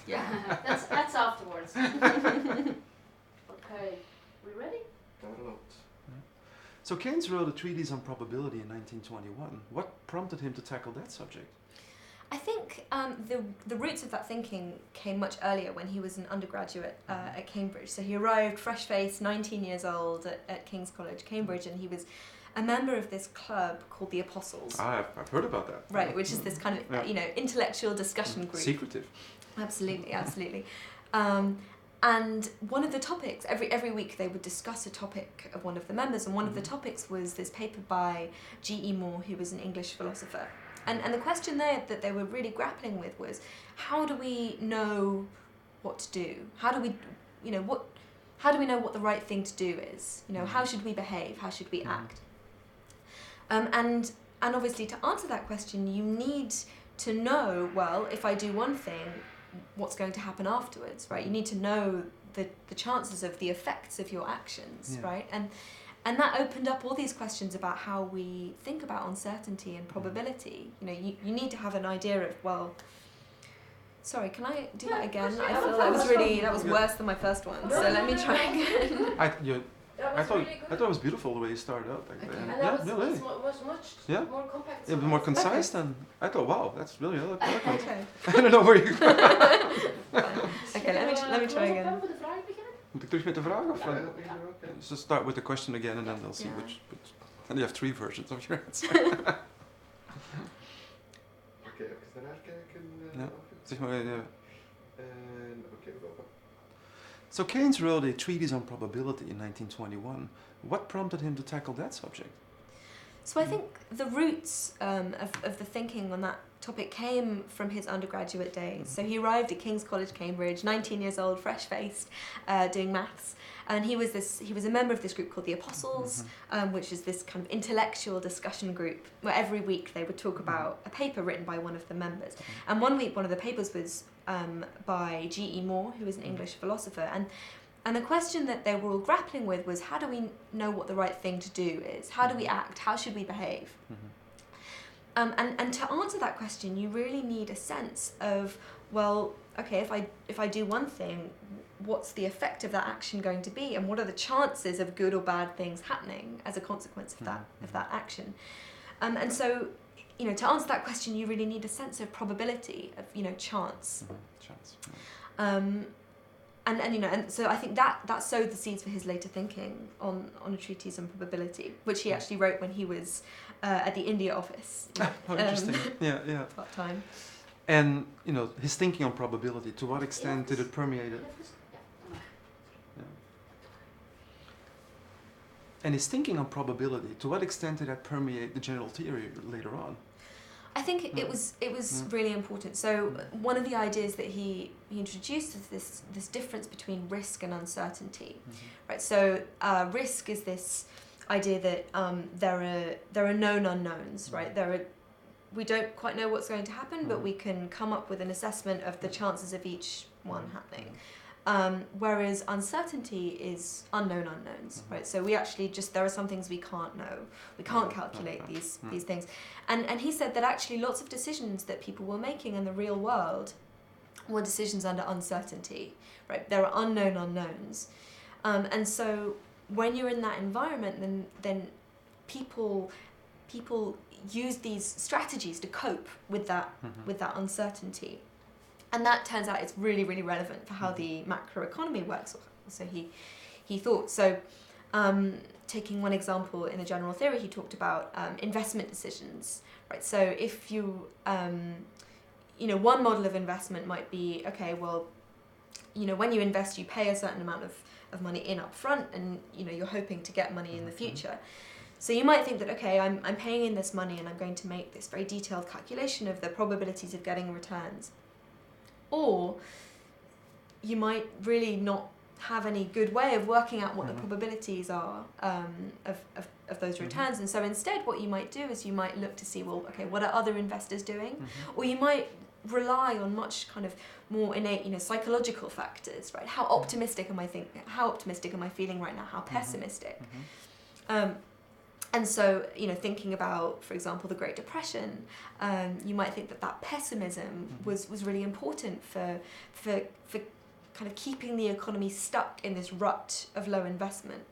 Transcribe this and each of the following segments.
Yeah, that's afterwards. Okay, we ready? So Keynes wrote a treatise on probability in 1921. What prompted him to tackle that subject? I think the roots of that thinking came much earlier when he was an undergraduate at Cambridge. So he arrived fresh-faced, 19 years old at King's College, Cambridge, and he was a member of this club called the Apostles. I've heard about that. Right, which is this kind of intellectual discussion group. Secretive. Absolutely, absolutely. And one of the topics, every week they would discuss a topic of one of the members, and one of the topics was this paper by G.E. Moore, who was an English philosopher. And the question there that they were really grappling with was, how do we know what to do? How do we know what the right thing to do is? How should we behave? How should we act? And obviously to answer that question, you need to know, well, if I do one thing, what's going to happen afterwards, right? You need to know the chances of the effects of your actions, right? And that opened up all these questions about how we think about uncertainty and probability. You need to have an idea of, well, sorry, can I do that again? I feel that was worse than my first one, so let me try again. I thought it was beautiful the way you started out. Like, and that was much more compact. Yeah, a bit more concise than I thought. Wow, that's really eloquent. Okay. I don't know where you. Okay, let me try again. Moet ik terug met de vraag of? So start with the question again, and then they'll see which. And you have 3 versions of your answer. Oké, even daarnaar kijken. Ja, zeg maar. Oké, So Keynes wrote a treatise on probability in 1921. What prompted him to tackle that subject? So I think the roots of the thinking on that topic came from his undergraduate days. So he arrived at King's College, Cambridge, 19 years old, fresh-faced, doing maths. And he was a member of this group called the Apostles, which is this kind of intellectual discussion group where every week they would talk about a paper written by one of the members. And one week, one of the papers was by G.E. Moore, who was an English philosopher. And the question that they were all grappling with was, how do we know what the right thing to do is? How do we act? How should we behave? And to answer that question, you really need a sense of, well, okay, if I do one thing, what's the effect of that action going to be, and what are the chances of good or bad things happening as a consequence of that action? And so, to answer that question, you really need a sense of probability, of chance. And so I think that sowed the seeds for his later thinking on a treatise on probability, which he actually wrote when he was at the India office. Interesting. Yeah. Part time. And his thinking on probability, to what extent did it permeate it? Yeah. And his thinking on probability, to what extent did that permeate the general theory later on? I think it was really important. So one of the ideas that he introduced is this difference between risk and uncertainty, right? So risk is this idea that there are known unknowns, right? We don't quite know what's going to happen, but we can come up with an assessment of the chances of each one happening. Whereas uncertainty is unknown unknowns, right? So we actually there are some things we can't know. We can't calculate these things. And he said that actually lots of decisions that people were making in the real world were decisions under uncertainty, right? There are unknown unknowns. And so when you're in that environment, then people use these strategies to cope with that uncertainty. And that turns out it's really, really relevant for how the macroeconomy works. So he thought. So taking one example in the general theory, he talked about investment decisions, right? So if you, one model of investment might be, okay, well, when you invest, you pay a certain amount of money in up front, and, you're hoping to get money in the future. So you might think that, okay, I'm paying in this money and I'm going to make this very detailed calculation of the probabilities of getting returns. Or you might really not have any good way of working out what the probabilities are of those returns. And so instead what you might do is you might look to see, well, okay, what are other investors doing? Or you might rely on much kind of more innate, psychological factors, right? How optimistic am I feeling right now? How pessimistic? And so, thinking about, for example, the Great Depression, you might think that pessimism was really important for kind of keeping the economy stuck in this rut of low investment.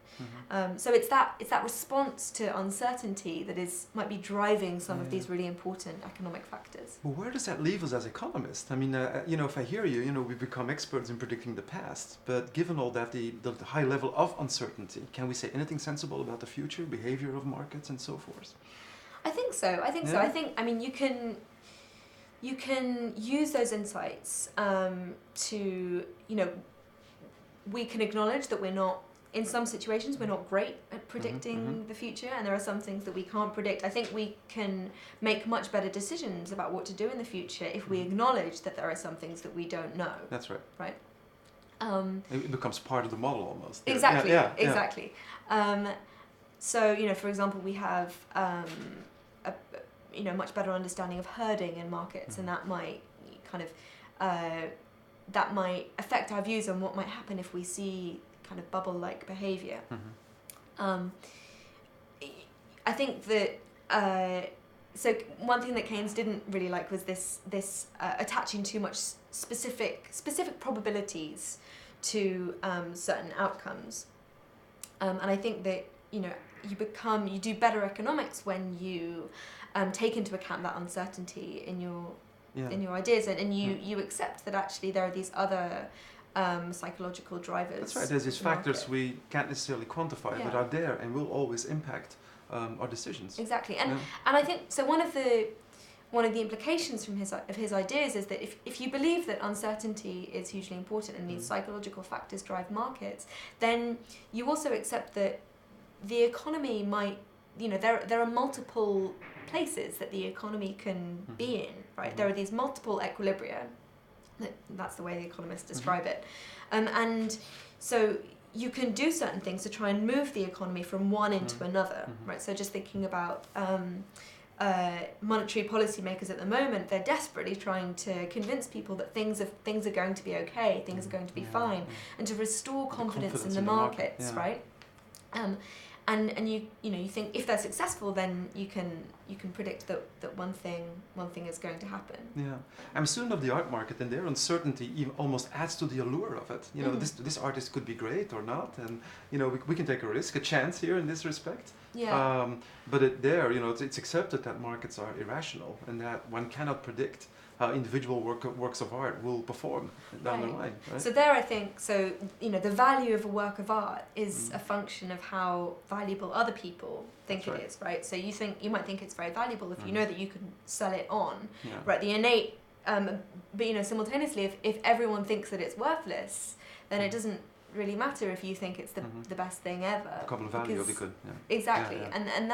So it's that response to uncertainty that might be driving some of these really important economic factors. Well, where does that leave us as economists? I mean, if I hear you, we become experts in predicting the past. But given all that, the high level of uncertainty, can we say anything sensible about the future, behavior of markets, and so forth? I think so. You can use those insights to, we can acknowledge that in some situations, we're not great at predicting the future, and there are some things that we can't predict. I think we can make much better decisions about what to do in the future if we acknowledge that there are some things that we don't know. That's right. Right? It becomes part of the model almost. Exactly, exactly. So, for example, we have a much better understanding of herding in markets, and that might affect our views on what might happen if we see kind of bubble-like behavior. I think that so one thing that Keynes didn't really like was this attaching too much specific probabilities to certain outcomes, and I think that you do better economics when you take into account that uncertainty in your ideas, and you accept that actually there are these other psychological drivers. That's right. There's these factors we can't necessarily quantify, but are there and will always impact our decisions. Exactly, and I think so. One of the implications from his ideas is that if you believe that uncertainty is hugely important and these psychological factors drive markets, then you also accept that the economy might, there are multiple places that the economy can be in. Right, there are these multiple equilibria. That's the way the economists describe it. And so you can do certain things to try and move the economy from one into another, right? So just thinking about monetary policy makers at the moment, they're desperately trying to convince people that things are going to be okay, things are going to be fine, and to restore confidence in the markets, right? And you think if they're successful, then you can predict that one thing is going to happen. Yeah, I'm a student of the art market, and their uncertainty even almost adds to the allure of it. This artist could be great or not, and we can take a risk, a chance here in this respect. Yeah. But it's accepted that markets are irrational and that one cannot predict how individual works of art will perform down the line. Right? So there, I think, the value of a work of art is a function of how valuable other people think it is, right? So you might think it's very valuable if you know that you can sell it on, right? The innate, but simultaneously, if everyone thinks that it's worthless, then it doesn't really matter if you think it's the best thing ever. A couple of value of the good. Yeah. Exactly, and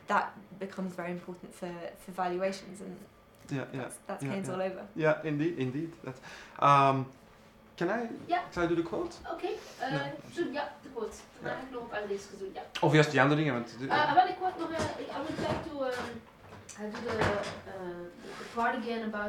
that becomes very important for valuations and. That's Keynes all over. Yeah, indeed. That's, can I do the quote? Oké, de quote. Dan ga ik nog op Engels doen, ja. Of juist die andere dingen. Wel, ik wou nog, I would like to do the part again about